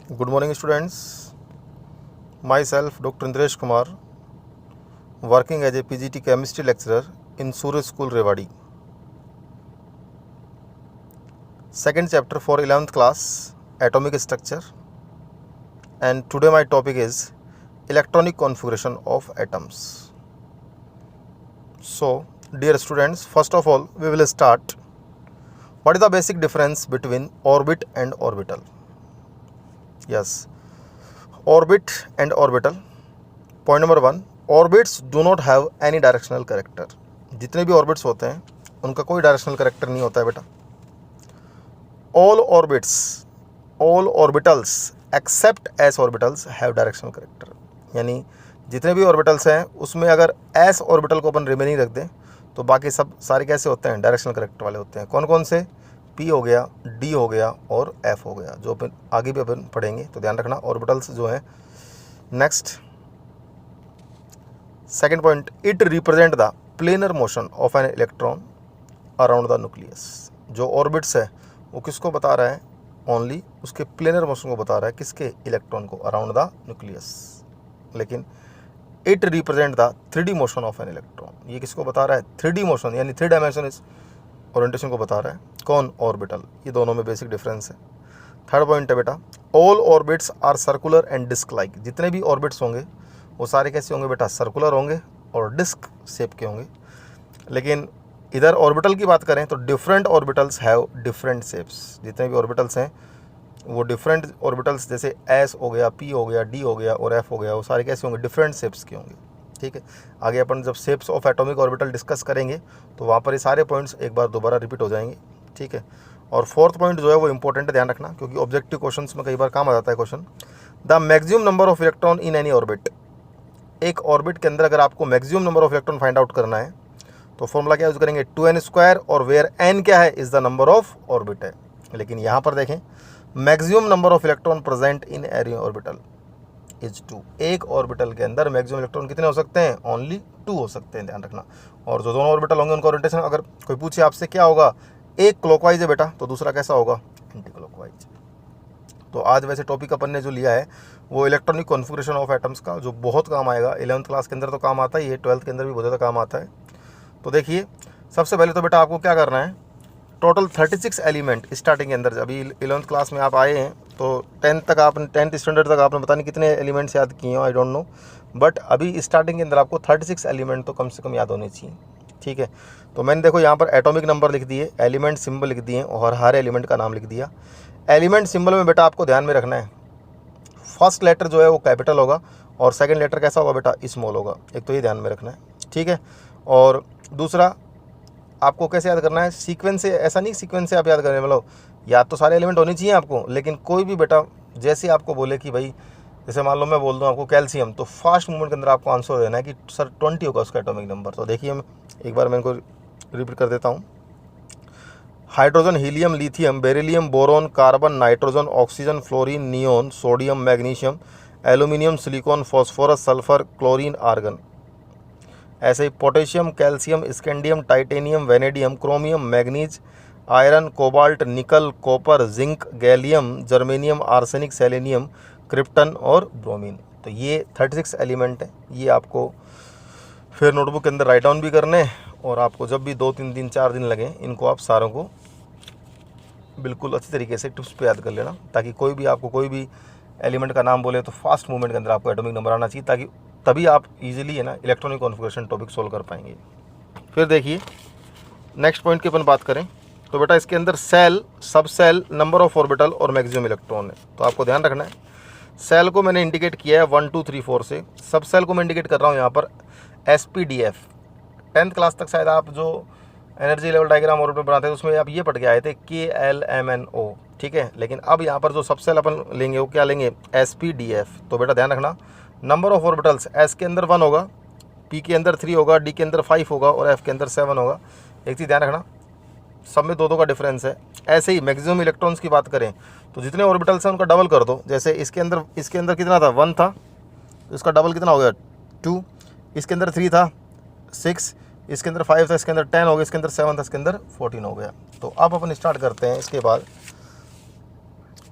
Good morning, students. Myself, Dr. Indresh Kumar, working as a PGT chemistry lecturer in Surya School, Rewadi. Second chapter for 11th class, atomic structure. And today my topic is electronic configuration of atoms. So, dear students, first of all, we will start. What is the basic difference between orbit and orbital? Yes, orbit and orbital. Point number 1, orbits do not have any directional character. जितने भी orbits होते हैं उनका कोई directional character नहीं होता है बेटा. All orbitals except S orbitals have directional character. यानी जितने भी ऑर्बिटल्स हैं उसमें अगर एस ऑर्बिटल को अपन रिमेनिंग रख दें तो बाकी सब सारे कैसे होते हैं, डायरेक्शनल कैरेक्टर वाले होते हैं. कौन कौन से? पी हो गया, डी हो गया और एफ हो गया, जो अपन आगे भी अपन पढ़ेंगे, तो ध्यान रखना ऑर्बिटल्स जो हैं. Next second point, it represent the planar motion of an electron around the nucleus. जो ऑर्बिट्स है वो किसको बता रहा है? ओनली उसके प्लेनर मोशन को बता रहा है. किसके? इलेक्ट्रॉन को अराउंड द न्यूक्लियस. लेकिन it represent the 3D motion of an electron. ये किसको बता रहा है? 3D मोशन, यानी 3 डायमेंशन इस ओरिएंटेशन को बता रहा है. कौन? ऑर्बिटल. ये दोनों में बेसिक डिफरेंस है. थर्ड पॉइंट है बेटा, all orbits are circular and disc like. जितने भी ऑर्बिट्स होंगे वो सारे कैसे होंगे बेटा? सर्कुलर होंगे और डिस्क शेप के होंगे. लेकिन इधर ऑर्बिटल की बात करें तो different orbitals have different shapes. जितने भी ऑर्बिटल्स हैं वो डिफरेंट ऑर्बिटल्स, जैसे एस हो गया, पी हो गया, डी हो गया और एफ हो गया, वो सारे कैसे होंगे? डिफरेंट शेप्स के होंगे. ठीक है, आगे अपन जब shapes of atomic orbital discuss करेंगे तो वहाँ पर ये सारे पॉइंट्स एक बार दोबारा रिपीट हो जाएंगे. ठीक है. और फोर्थ पॉइंट जो है वो इंपॉर्टेंट है, ध्यान रखना, क्योंकि ऑब्जेक्टिव क्वेश्चंस में कई बार काम आ जाता है question. The maximum number of electron in any orbit. एक ऑर्बिट के अंदर अगर आपको maximum number of electron find out करना है तो फॉर्मूला क्या यूज करेंगे? 2n², और वेयर n क्या है? Is the number of orbit है. लेकिन यहाँ पर देखें, maximum number of electron present in any orbital is 2. एक ऑर्बिटल के अंदर मैक्सिमम इलेक्ट्रॉन कितने हो सकते हैं? ओनली 2 हो सकते हैं, ध्यान रखना. और जो दोनों ऑर्बिटल होंगे उनका ओरिएंटेशन अगर कोई पूछे आपसे क्या होगा, एक क्लॉकवाइज है बेटा तो दूसरा कैसा होगा? Anti clockwise. तो आज वैसे टॉपिक अपन ने जो लिया है वो इलेक्ट्रॉनिक कॉन्फ़िगरेशन ऑफ एटम्स का, जो बहुत काम आएगा. 11th क्लास के अंदर तो काम आता ही है, 12th के अंदर भी बहुत ज़्यादा काम आता है. तो देखिए, सबसे पहले तो बेटा आपको क्या करना है, टोटल 36 एलिमेंट स्टार्टिंग के अंदर. अभी 11th क्लास में आप आए हैं तो 10th स्टैंडर्ड तक आपने पता नहीं कितने एलिमेंट्स याद किए हो, आई डोंट नो, बट अभी स्टार्टिंग के अंदर आपको 36 एलिमेंट तो कम से कम याद होने चाहिए. ठीक है. तो मैंने देखो यहाँ पर एटॉमिक नंबर लिख दिए, एलिमेंट सिंबल लिख दिए और हर एलिमेंट का नाम लिख दिया. एलिमेंट सिंबल में बेटा आपको ध्यान में रखना है, फर्स्ट लेटर जो है वो कैपिटल होगा और सेकंड लेटर कैसा होगा बेटा? स्मॉल होगा. एक तो ये ध्यान में रखना है. ठीक है. और दूसरा आपको कैसे याद करना है? सीक्वेंस से. ऐसा नहीं सीक्वेंस से आप याद करें, मतलब याद तो सारे एलिमेंट होने चाहिए आपको, लेकिन कोई भी बेटा जैसे आपको बोले कि भाई, जैसे मान लो मैं बोल दूँ आपको कैल्शियम, तो फास्ट मूवमेंट के अंदर आपको आंसर देना है कि सर 20 होगा उसका एटॉमिक नंबर. तो देखिए, हम एक बार मैं इनको रिपीट कर देता हूँ. Hydrogen, helium, lithium, beryllium, boron, carbon, nitrogen, oxygen, fluorine, neon, sodium, magnesium, aluminium, silicon, phosphorus, sulphur, chlorine, argon. ऐसे ही potassium, calcium, scandium, titanium, vanadium, chromium, manganese, iron, cobalt, nickel, copper, zinc, gallium, germanium, arsenic, selenium, krypton और bromine. तो ये 36 element है. ये आपको फिर notebook के अंदर राइट डाउन भी करने हैं, और आपको जब भी 2-3 दिन 4 दिन लगे इनको आप सारों को बिल्कुल अच्छी तरीके से टिप्स पे याद कर लेना, ताकि कोई भी आपको कोई भी एलिमेंट का नाम बोले तो फास्ट मूवमेंट के अंदर आपको एटॉमिक नंबर आना चाहिए, ताकि तभी आप इजीली है ना इलेक्ट्रॉनिक कॉन्फ़िगरेशन टॉपिक सोल्व कर पाएंगे. फिर देखिए नेक्स्ट पॉइंट की अपन बात करें तो बेटा इसके अंदर सेल, सब सेल, नंबर ऑफ ऑर्बिटल और मैक्सिमम इलेक्ट्रॉन है. तो आपको ध्यान रखना है, सेल को मैंने इंडिकेट किया है 1 2 3 4 से. सब सेल को मैं इंडिकेट कर रहा हूँ यहाँ पर SPDF. 10th क्लास तक शायद आप जो एनर्जी लेवल डायग्राम ऑर्बिट बनाते हैं उसमें आप ये पढ़ के आए थे KLMNO. ठीक है. लेकिन अब यहाँ पर जो सब सेल अपन लेंगे वो क्या लेंगे? SPDF. तो बेटा ध्यान रखना, नंबर ऑफ ऑर्बिटल्स S के अंदर 1 होगा, P के अंदर 3 होगा, D के अंदर 5 होगा और F के अंदर 7 होगा. एक चीज़ ध्यान रखना, सब में 2-2 का डिफरेंस है. ऐसे ही मैक्सिमम इलेक्ट्रॉन्स की बात करें तो जितने ऑर्बिटल्स हैं उनका डबल कर दो. जैसे इसके अंदर कितना था? 1 था, तो इसका डबल कितना हो गया? 2. इसके अंदर 3 था, 6. इसके अंदर 5 था, इसके अंदर 10 हो गया, इसके अंदर 7 था, इसके अंदर 14 हो गया. तो अब अपन स्टार्ट करते हैं. इसके बाद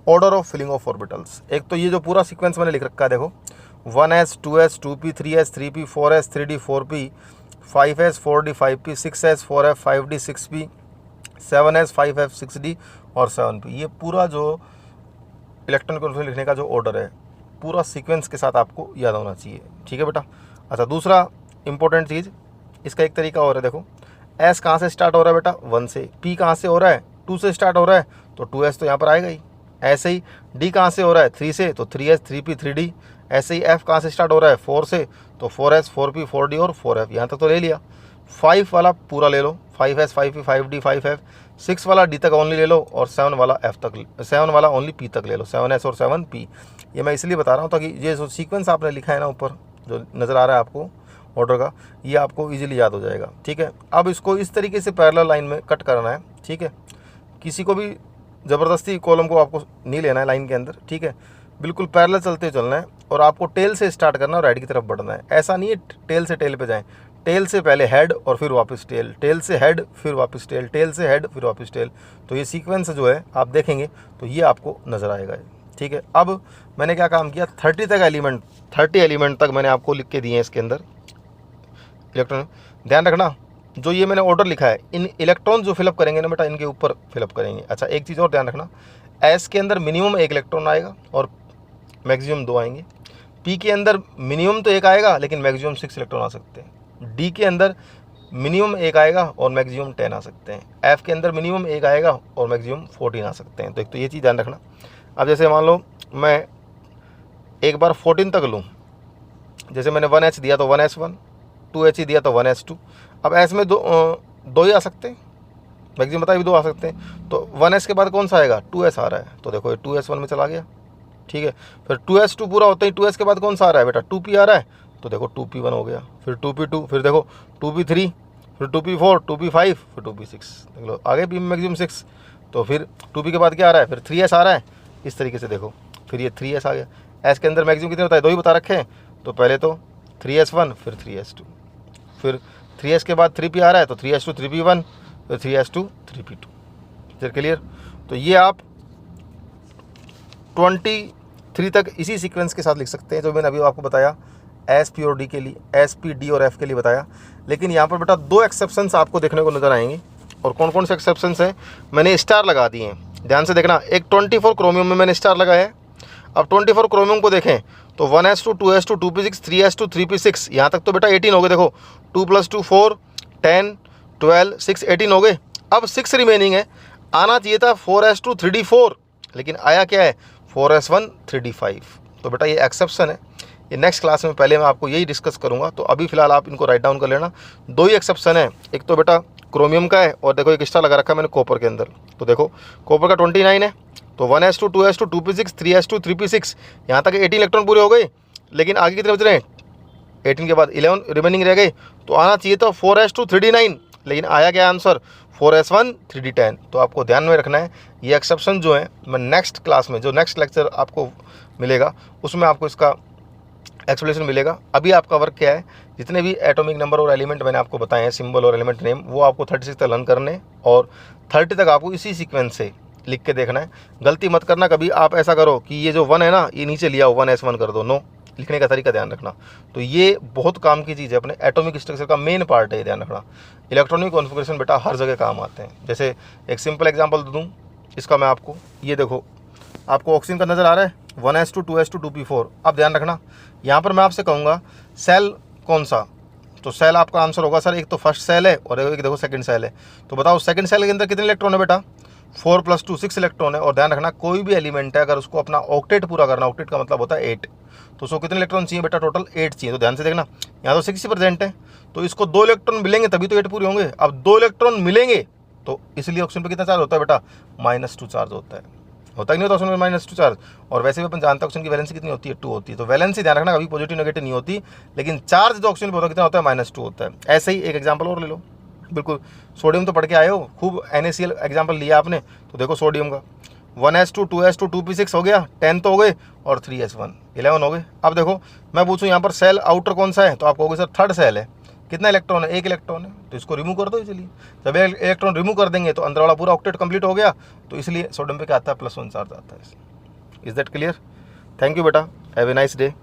order of filling of orbitals. एक तो ये जो पूरा सीक्वेंस मैंने लिख रखा है देखो, 1s 2s 2p 3s 3p 4s 3d 4p 5s 4d 5p 6s 4f 5d 6p 7s 5f 6d और 7p। ये पूरा जो इलेक्ट्रॉन कॉन्फिगरेशन लिखने का जो ऑर्डर है पूरा सीक्वेंस के साथ आपको याद होना चाहिए, ठीक है बेटा। अच्छा, दूसरा इंपॉर्टेंट चीज़, इसका एक तरीका और है देखो, एस कहाँ से स्टार्ट हो रहा है बेटा 1 से, पी कहाँ से हो रहा है 2 से स्टार्ट हो रहा है तो 2s तो यहाँ पर आएगा ही। ऐसे ही डी कहाँ से हो रहा है 3 से तो 3s 3p 3d। ऐसे ही एफ कहाँ से स्टार्ट हो रहा है 4 से तो 4s 4p 4d और 4f, यहाँ तक तो ले लिया। 5 वाला पूरा ले लो, 5s 5p 5d 5f। 6 वाला डी तक ओनली ले लो और 7 वाला एफ तक, 7 वाला ओनली पी तक ले लो, 7s और 7p। ये मैं इसलिए बता रहा हूँ ताकि ये जो सीक्वेंस आपने लिखा है ना ऊपर जो नज़र आ रहा है आपको ऑर्डर का, ये आपको इजीली याद हो जाएगा, ठीक है। अब इसको इस तरीके से पैरेलल लाइन में कट करना है, ठीक है। किसी को भी ज़बरदस्ती कॉलम को आपको नहीं लेना है लाइन के अंदर, ठीक है। बिल्कुल पैरेलल चलते चलना है और आपको टेल से स्टार्ट करना है और राइट की तरफ बढ़ना है। ऐसा नहीं है टेल से टेल पे जाएं, टेल से पहले हेड और फिर वापस टेल, टेल से हेड फिर वापस टेल, टेल से हेड फिर वापस टेल। तो ये सीक्वेंस जो है आप देखेंगे तो ये आपको नज़र आएगा, ठीक है। अब मैंने क्या काम किया, 30 एलिमेंट तक मैंने आपको लिख के दिए हैं इसके अंदर इलेक्ट्रॉन। ध्यान रखना जो ये मैंने ऑर्डर लिखा है, इन इलेक्ट्रॉन जो फिलअप करेंगे ना बेटा इनके ऊपर फिलअप करेंगे। अच्छा, एक चीज़ और ध्यान रखना, एस के अंदर मिनिमम 1 इलेक्ट्रॉन आएगा और मैक्सिमम 2 आएंगे। पी के अंदर मिनिमम तो 1 आएगा लेकिन मैक्सिमम 6 इलेक्ट्रॉन आ सकते हैं। डी के अंदर मिनिमम 1 आएगा और मैक्सिमम 10 आ सकते हैं। एफ के अंदर मिनिमम 1 आएगा और मैक्सिमम 14 आ सकते हैं। तो एक तो ये चीज़ ध्यान रखना। अब जैसे मान लो मैं एक बार 14 तक लूँ, जैसे मैंने 1h दिया तो 1s1, 2h दिया तो 1s2। अब एस में दो ही आ सकते हैं, मैक्सिमम बताइए 2 आ सकते हैं। तो 1s के बाद कौन सा आएगा 2s आ रहा है तो देखो ये 2s1 में चला गया, ठीक है। फिर 2s2 पूरा होता ही 2s के बाद कौन सा आ रहा है बेटा 2p आ रहा है तो देखो 2p1 हो गया, फिर 2p2, फिर देखो 2p3, फिर 2p4, 2p5, फिर 2p6। देख लो आगे भी मैक्सिमम 6। तो फिर 2p के बाद क्या आ रहा है, फिर 3s आ रहा है। इस तरीके से देखो फिर ये 3s आ गया। एस के अंदर मैक्सिमम कितने होता है 2 ही बता रखे हैं। तो पहले तो 3s1 फिर 3s2, फिर 3s के बाद 3p आ रहा है तो 3s2 3p1, फिर 3s2 3p2। फिर क्लियर। तो ये आप 23 तक इसी सीक्वेंस के साथ लिख सकते हैं जो मैंने अभी आपको बताया, एस पी और डी के लिए, एस पी डी और एफ के लिए बताया। लेकिन यहाँ पर बेटा 2 एक्सेप्शंस आपको देखने को नजर आएंगे। और कौन कौन से एक्सेप्शंस हैं, मैंने स्टार लगा दिए हैं, ध्यान से देखना। एक 24 क्रोमियम में मैंने स्टार लगाया है। अब 24 क्रोमियम को देखें तो 1s2 2s2 2p6 3s2 3p6, यहाँ तक तो बेटा 18 हो गए। देखो 2 + 2 4 10 12 6 18 हो गए। अब 6 रिमेनिंग है। आना चाहिए था 4s2 3d4, लेकिन आया क्या है 4s1 3d5। तो बेटा ये एक्सेप्शन है, ये नेक्स्ट क्लास में पहले मैं आपको यही डिस्कस करूंगा। तो अभी फिलहाल आप इनको राइट डाउन कर लेना। 2 ही एक्सेप्शन है, एक तो बेटा क्रोमियम का है और देखो एक स्टार लगा रखा है मैंने कॉपर के अंदर। तो देखो कॉपर का 29 है तो 1s2 2s2 2p6 3s2 3p6, यहाँ तक 18 इलेक्ट्रॉन पूरे हो गए। लेकिन आगे कितने बच रहे हैं 18 के बाद 11 रिमेनिंग रह गए। तो आना चाहिए था 4s2 3d9, लेकिन आया क्या आंसर 4s1 3d10। तो आपको ध्यान में रखना है ये एक्सेप्शन जो है मैं नेक्स्ट क्लास में, जो नेक्स्ट लेक्चर आपको मिलेगा उसमें आपको इसका एक्सप्लेनेशन मिलेगा। अभी आपका वर्क क्या है, जितने भी एटॉमिक नंबर और एलिमेंट मैंने आपको बताए हैं, सिंबल और एलिमेंट नेम, वो आपको 36 तक लर्न करने और 30 तक आपको इसी सीक्वेंस से लिख के देखना है। गलती मत करना कभी आप ऐसा करो कि ये जो 1 है ना ये नीचे लिया हो 1s1 कर दो, नो। लिखने का तरीका ध्यान रखना। तो ये बहुत काम की चीज़ है, अपने एटॉमिक स्ट्रक्चर का मेन पार्ट है, ध्यान रखना। इलेक्ट्रॉनिक कॉन्फ़िगरेशन बेटा हर जगह काम आते हैं। जैसे एक सिंपल एग्जांपल दूँ इसका मैं आपको, ये देखो आपको ऑक्सीजन का नज़र आ रहा है 1s2 2s2 2p4। अब ध्यान रखना यहाँ पर मैं आपसे कहूँगा सेल कौन सा, तो सेल आपका आंसर होगा सर एक तो फर्स्ट सेल है और एक देखो सेकंड सेल है। तो बताओ सेकंड सेल के अंदर कितने इलेक्ट्रॉन है बेटा 4 + 2 6 इलेक्ट्रॉन है। और ध्यान रखना कोई भी एलिमेंट है अगर उसको अपना ऑक्टेट पूरा करना, ऑक्टेट का मतलब होता है 8, तो उसको कितने इलेक्ट्रॉन चाहिए बेटा टोटल 8 चाहिए। तो ध्यान से देखना यहाँ तो 60% है तो इसको 2 इलेक्ट्रॉन मिलेंगे तभी तो 8 पूरे होंगे। अब 2 इलेक्ट्रॉन मिलेंगे तो इसलिए ऑक्सीजन पर कितना चार्ज होता है बेटा -2 चार्ज होता है कि नहीं होता ऑक्सीजन में -2 चार्ज। और वैसे भी अपन जानते हैं ऑक्सीजन की वैलेंसी कितनी होती है 2 होती है। तो वैलेंसी ध्यान रखना कभी पॉजिटिव नेगेटिव नहीं होती, लेकिन चार्ज जो ऑक्सीजन पर होता है कितना होता है -2 होता है। ऐसे ही एक एग्जाम्पल और ले लो, बिल्कुल सोडियम तो पढ़ के आए हो खूब, NaCl एग्जाम्पल लिया आपने। तो देखो सोडियम का 1s2 2s2 2p6 हो गया, 10 तो हो गए और 3s1 11 हो गए। अब देखो मैं पूछूं यहाँ पर सेल आउटर कौन सा है तो आप कहोगे सर थर्ड सेल है, कितना इलेक्ट्रॉन है 1 इलेक्ट्रॉन है, तो इसको रिमूव कर दो। इसलिए जब इलेक्ट्रॉन रिमूव कर देंगे तो अंदर वाला पूरा ऑक्टेट कंप्लीट हो गया। तो इसलिए सोडियम पे क्या आता है +1 चार्ज आता है। Is that clear? Thank you बेटा, हैव ए नाइस डे।